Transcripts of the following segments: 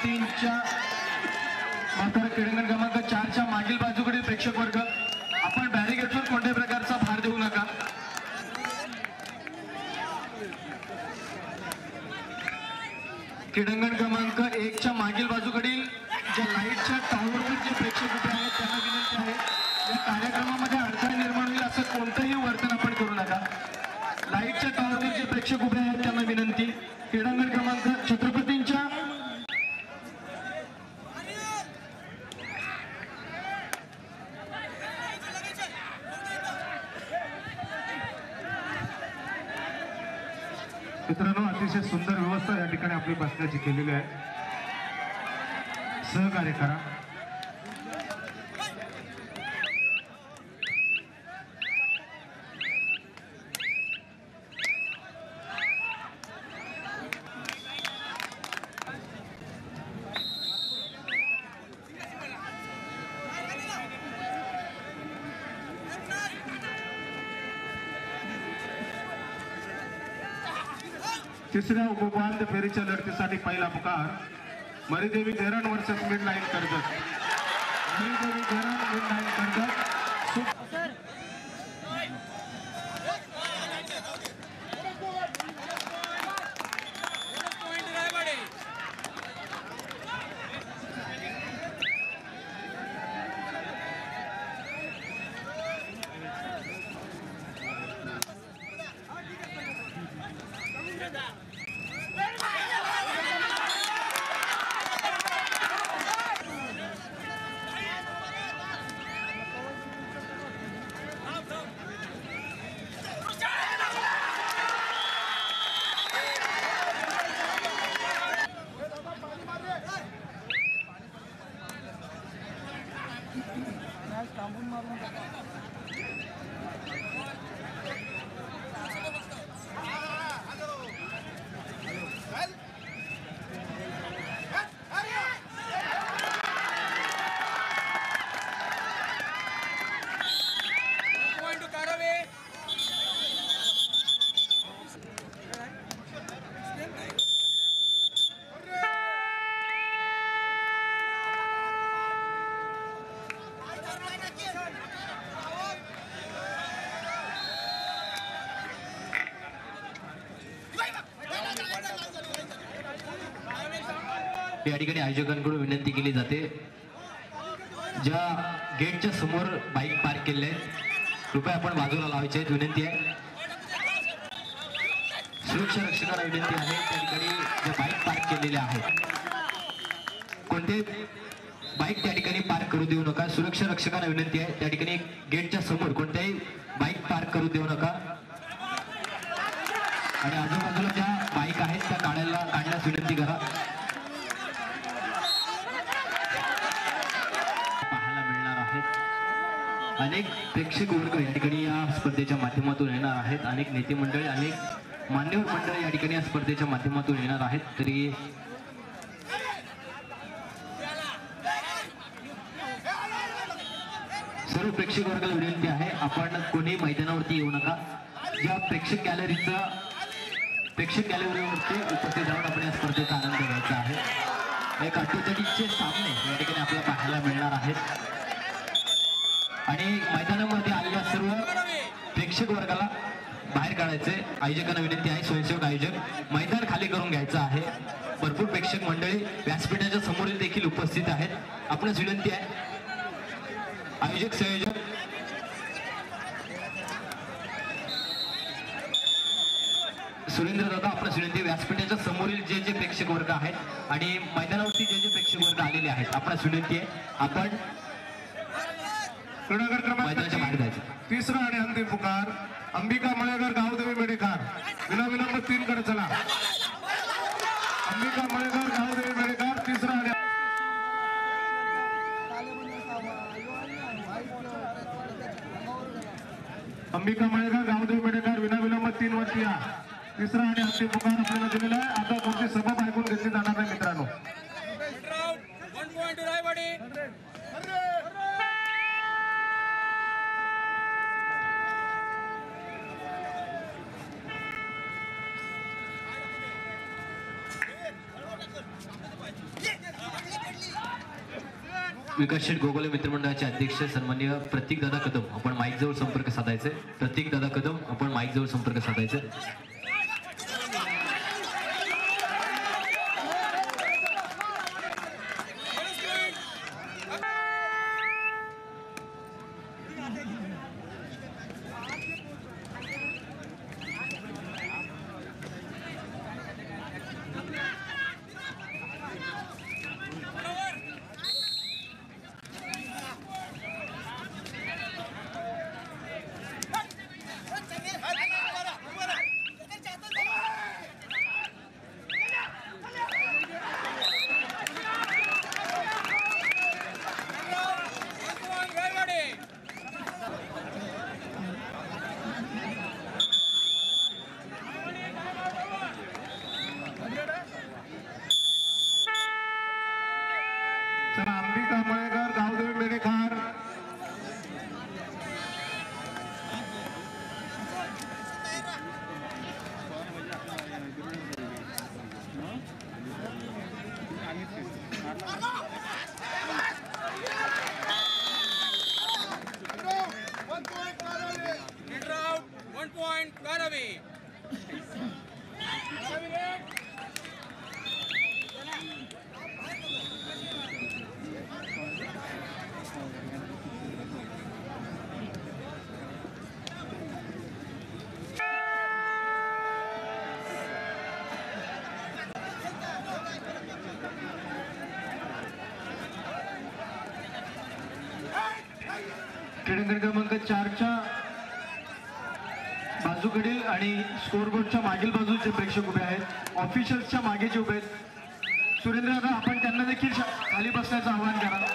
3च्या मात्र क्रीडांगण क्रमांक 4च्या मागील बाजूकडील प्रेक्षक वर्ग आपण बॅरिगेटवर कोणत्याही प्रकारचा भार देऊ नका। क्रीडांगण क्रमांक 1च्या मागील बाजूकडील ज्या लाईटच्या टॉवरवर जे प्रेक्षक उभे आहेत त्यांना विनंती आहे या कार्यक्रमामध्ये अडथळा निर्माण होईल असं कोणतंही वर्तन आपण करू नका। लाईटच्या टॉवरवर जे प्रेक्षक उभे आहेत त्यांना विनंती क्रीडांगण क्रमांक छत्रपतींच्या मित्रांनो अतिशय सुंदर व्यवस्था या ठिकाणी आपली बसण्याची केलेली आहे। सहकार्य करा। तिसऱ्या उपउपांत्य फेरीच्या लढतीसाठी पहिला पुकार मरीदेवी धरण वर्सेस मिड लाईन कर्जत। मरीदेवी धरण मिड लाईन कर्जत या ठिकाणी आयोजकांकडून विनंती केली जाते ज्या गेटच्या समोर बाईक पार्क केले आहेत कृपया आपण बाजूला लावायचे आहेत विनंती आहे। सुरक्षा रक्षकांना विनंती आहे त्या ठिकाणी ज्या बाईक पार्क केलेल्या आहेत कोणते बाईक त्या ठिकाणी पार्क करू देऊ नका। सुरक्षा रक्षकांना विनंती आहे त्या ठिकाणी गेटच्या समोर कोणत्याही बाईक पार्क करू देऊ नका आणि आजूबाजूला ज्या बाईक आहेत त्या काढण्यास विनंती करा। अनेक प्रेक्षक वर्ग या ठिकाणी या स्पर्धेच्या माध्यमातून येणार आहेत। अनेक नेते मंडळी अनेक मान्यवर मंडळी या ठिकाणी या स्पर्धेच्या माध्यमातून येणार आहेत। तरी सर्व प्रेक्षक वर्गाला विनंती आहे आपण कोणी मैदानावरती येऊ नका। ज्या प्रेक्षक गॅलरीवरती उपस्थित राहून आपण या स्पर्धेचा आनंद घ्यायचा आहे। एक अटीतटीचे सामने या ठिकाणी आपल्याला पाहायला मिळणार आहेत आणि मैदानामध्ये आलेल्या सर्व प्रेक्षक वर्गाला बाहेर काढायचे। आयोजकांना विनंती आहे स्वयंसेवक आयोजक मैदान खाली करून घ्यायचं आहे। भरपूर प्रेक्षक मंडळी व्यासपीठाच्या समोरील देखील उपस्थित आहेत आपणास विनंती आहे आयोजक संयोजक सुरेंद्र दादा आपणास विनंती व्यासपीठाच्या समोरील जे जे प्रेक्षक वर्ग आहेत आणि मैदानावरती जे जे प्रेक्षक वर्ग आलेले आहेत आपणास विनंती आहे आपण क्रीडांगण क्रमांक 3 आणि अंतिम पुकार अंबिका मळेकर गावदेवी मेडेकर विलंब 3 कडे चला। अंबिका मळेकर गावदेवी मेडेकर 3 आणि अंबिका मळेकर गावदेवी मेडेकर विलंब 3 वरती या। 3 आणि अंतिम पुकार आपल्याला दिलेला आहे। आता कोणती सबब ऐकून घेतली जाणार नाही मित्रांनो। विकास शेठ गोगोले मित्रमंडळाचे अध्यक्ष सन्माननीय प्रतीक दादा कदम आपण माईक जवळ संपर्क साधायचे. प्रतीक दादा कदम आपण माईक जवळ संपर्क साधायचे. चला Ambika Malekar, Gavdevi मेडेखार. One point, Karavi. क्रीडांगण क्रमांक 4च्या बाजूकडील आणि स्कोरबोर्डच्या मागील बाजूचे प्रेक्षक उभे आहेत. ऑफिशियल्सच्या मागे जे उभे आहेत सुरेंद्र दादा आपण त्यांना देखील खाली बसण्याचं आवाहन करा.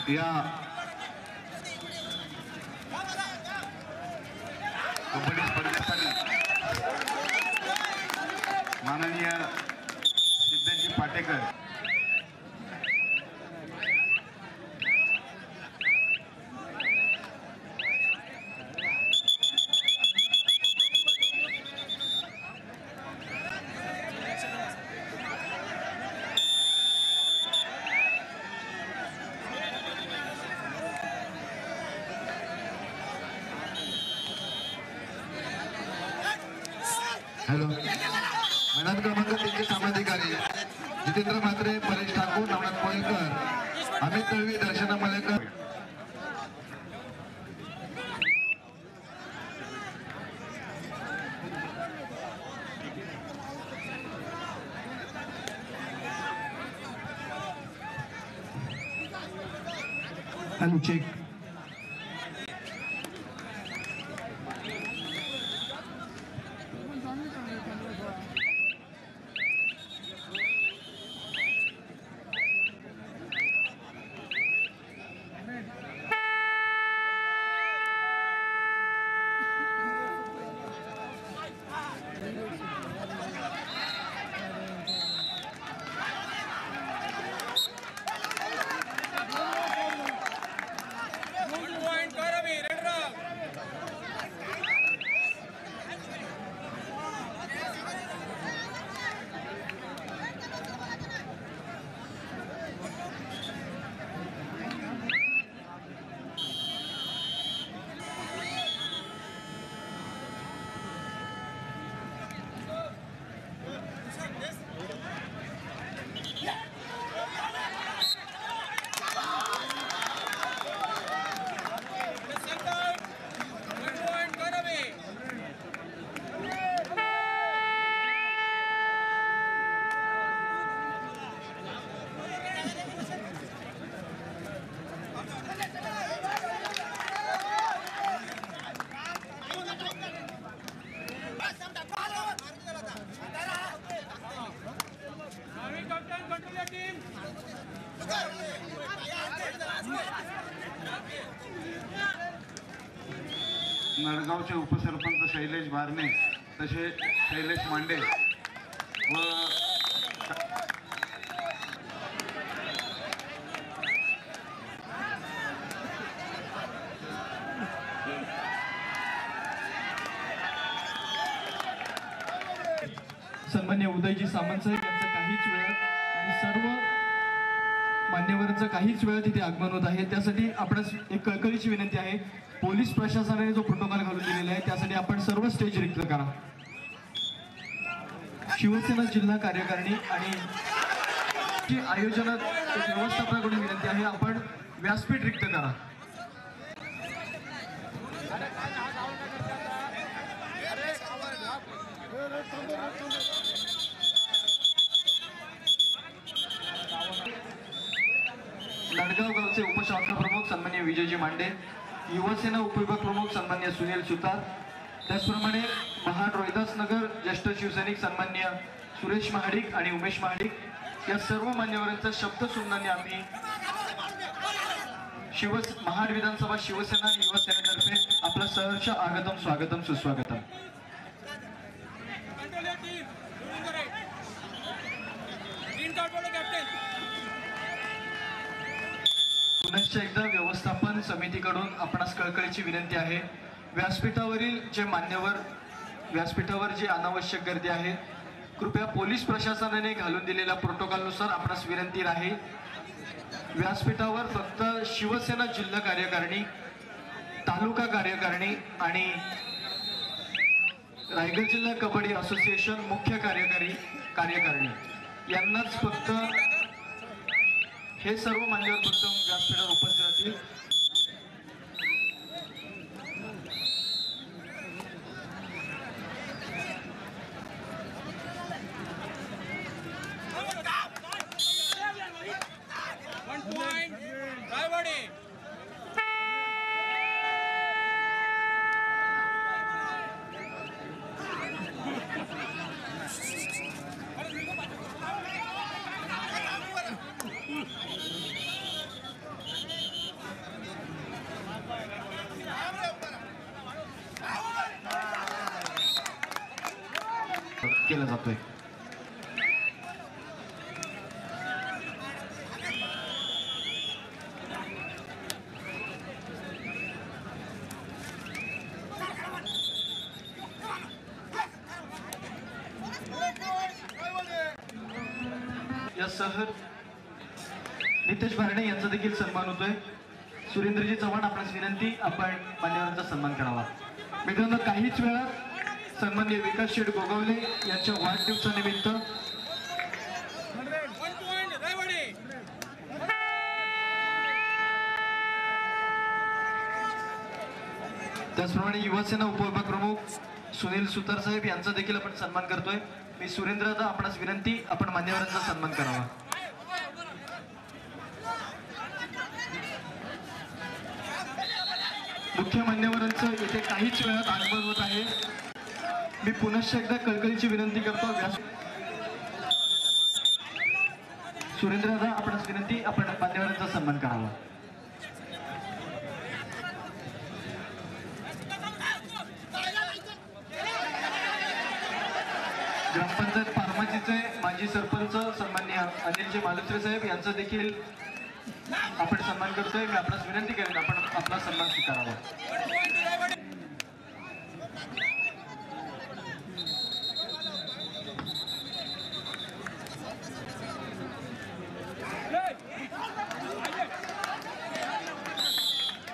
या कबड्डी स्पर्धेसाठी माननीय सिद्धजी पाटेकर हॅलो मैदान क्रमांक 3चे सामाधिकारी जितेंद्र म्हात्रे, परेश ठाकूर, नवनाथ कोळीकर, अमित तळवी, दर्शना मलेकर. Hello check. नडगावचे उपसरपंच शैलेश भारणे, तसे शैलेश मांडे व सन्मान्य उदयजी सामंत साहेब यांचं काहीच वेळात आणि सर्व मान्यवरांचं काहीच वेळात इथे आगमन होत आहे. त्यासाठी आपणास एक कळकळीची विनंती आहे, पोलीस प्रशासनाने जो प्रोटोकॉल घालून दिलेला आहे त्यासाठी आपण सर्व स्टेज रिक्त करा. शिवसेना जिल्हा कार्यकारिणी आणि आयोजनात व्यवस्थापनाकडून विनंती आहे, आपण व्यासपीठ रिक्त करा. लडगाव गावचे उपशाखा प्रमुख सन्मान्य विजयजी मांडे, युवासेना उपविभाग प्रमुख सन्मान्य सुनील सुतार, त्याचप्रमाणे महाड रोहिदास नगर ज्येष्ठ शिवसैनिक सन्मान्य सुरेश महाडिक आणि उमेश महाडिक या सर्व मान्यवरांचा शब्द सुमनाने आम्ही महाड विधानसभा शिवसेना आणि युवा सेनेतर्फे आपलं सहर्ष आगतम स्वागतम सुस्वागतम. पुनश्च एकदा व्यवस्थापन समितीकडून आपणास कळकळीची विनंती आहे, व्यासपीठावरील जे मान्यवर व्यासपीठावर जी अनावश्यक गर्दी आहे कृपया पोलीस प्रशासनाने घालून दिलेल्या प्रोटोकॉलनुसार आपणास विनंती राहील, व्यासपीठावर फक्त शिवसेना जिल्हा कार्यकारिणी, तालुका कार्यकारिणी आणि रायगड जिल्हा कबड्डी असोसिएशन मुख्य कार्यकारिणी यांनाच फक्त हे सर्व मान्यवर फक्त व्यासपीठावर उपस्थित राहतील. केला जातोय. यासह नितेश भारणे यांचा देखील सन्मान होतोय. सुरेंद्रजी चव्हाण आपणास विनंती, आपण मान्यवरांचा सन्मान करावा. मित्रांनो, काहीच वेळात सन्माननीय विकास शेठ गोगावले यांच्या वाढदिवसानिमित्त त्याचप्रमाणे युवासेना उपविभाग प्रमुख सुनील सुतार साहेब यांचा देखील आपण सन्मान करतोय. मी सुरेंद्रदा आपणास विनंती, आपण मान्यवरांचा सन्मान करावा. मुख्य मान्यवरांचं येथे काहीच वेळात आगमन होत आहे. मी पुनश्च एकदा कळकळीची विनंती करतो, सुरेंद्रदा आपणास विनंती, आपण मान्यवरांचा सन्मान करावा. ग्रामपंचायत पारमाजीचे माजी सरपंच सन्माननीय अनिलजी मालुसरे साहेब यांचा देखील आपण सन्मान करतोय. मी आपणास विनंती करेन, आपण आपला सन्मान स्वीकारावा.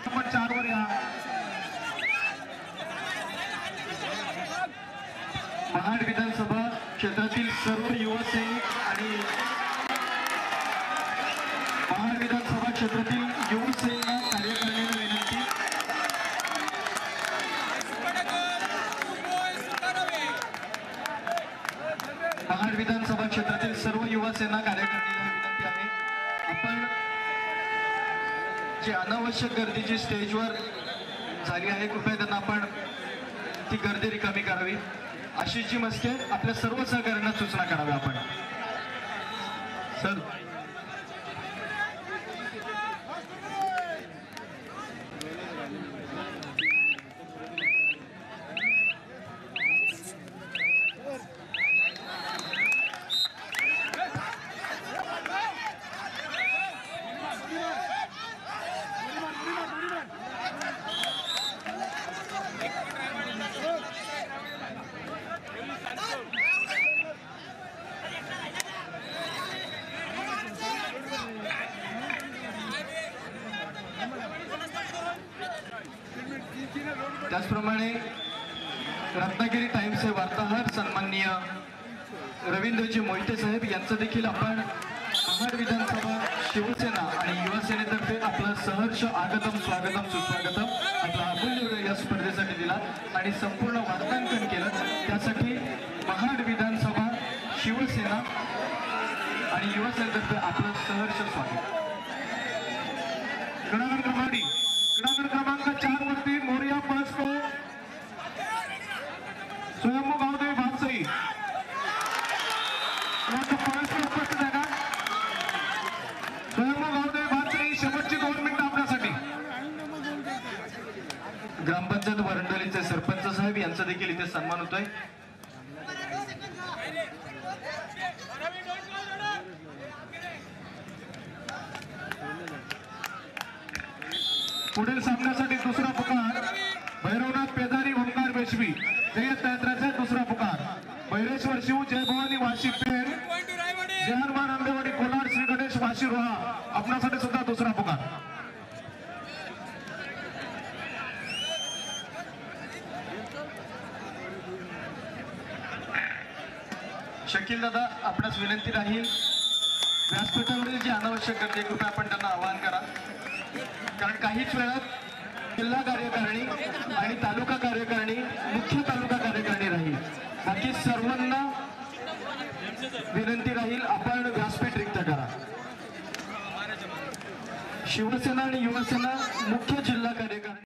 नंबर 4 वर या. महाड विधानसभा क्षेत्रातील सर्व युवा सैनिक आणि महाड विधानसभा क्षेत्रातील युवा सैनिक कार्यकारिणीला विनंती, महाड विधानसभा क्षेत्रातील सर्व युवा सेना कार्यकारिणीला विनंती आहे, आपण जी अनावश्यक गर्दीची स्टेजवर झाली आहे कृपया त्यांना आपण ती गर्दी रिकामी करावी. आशिषजी मस्के आपल्या सर्व सहकार्यांना सूचना कराव्या. आपण सर त्याचप्रमाणे रत्नागिरी टाइम्सचे वार्ताहर सन्माननीय रवींद्रजी मोहिते साहेब यांचं देखील आपण महाड विधानसभा शिवसेना आणि युवा सेनेतर्फे आपलं सहर्ष स्वागतम सुस्वागतम आपला अमूल्य वेळ या स्पर्धेसाठी दिला आणि संपूर्ण वार्तांकन केलं. त्यासाठी महाड विधानसभा शिवसेना आणि युवा सेनेतर्फे आपलं सहर्ष स्वागत. गणागण क्रमांक 4 वरती मोरिया पळसको स्वयंभू गावदेवी भातसई पळसको उपस्थित आहे का? स्वयंभू गावदेवी भातसई शेवटची 2 मिनिटं आपल्यासाठी. ग्रामपंचायत वरंडोलीचे सरपंच साहेब यांचा देखील इथे सन्मान होतोय. पुढील सामन्यासाठी दुसरा पुकार भैरवनाथ पेदारी ओंकार बेशवी जयत यात्राचा दुसरा पुकार भैरेश्वर शिव जय भवानी वाशी पेर जय हनुमान आंबेवाडी कोलाड श्री गणेश वाशी रोहा आपणासाठी सुद्धा दुसरा पुकार. शकील दादा आपणास विनंती राहील व्यासपीठावरील जे अनावश्यक गर्दी कृपया आपण त्यांना आवाहन करा, कारण काहीच वेळात जिल्हा कार्यकारिणी आणि तालुका कार्यकारिणी मुख्य तालुका कार्यकारिणी राहील. बाकी सर्वांना विनंती राहील आपण व्यासपीठ रिक्त करा. शिवसेना आणि युवासेना मुख्य जिल्हा कार्यकारिणी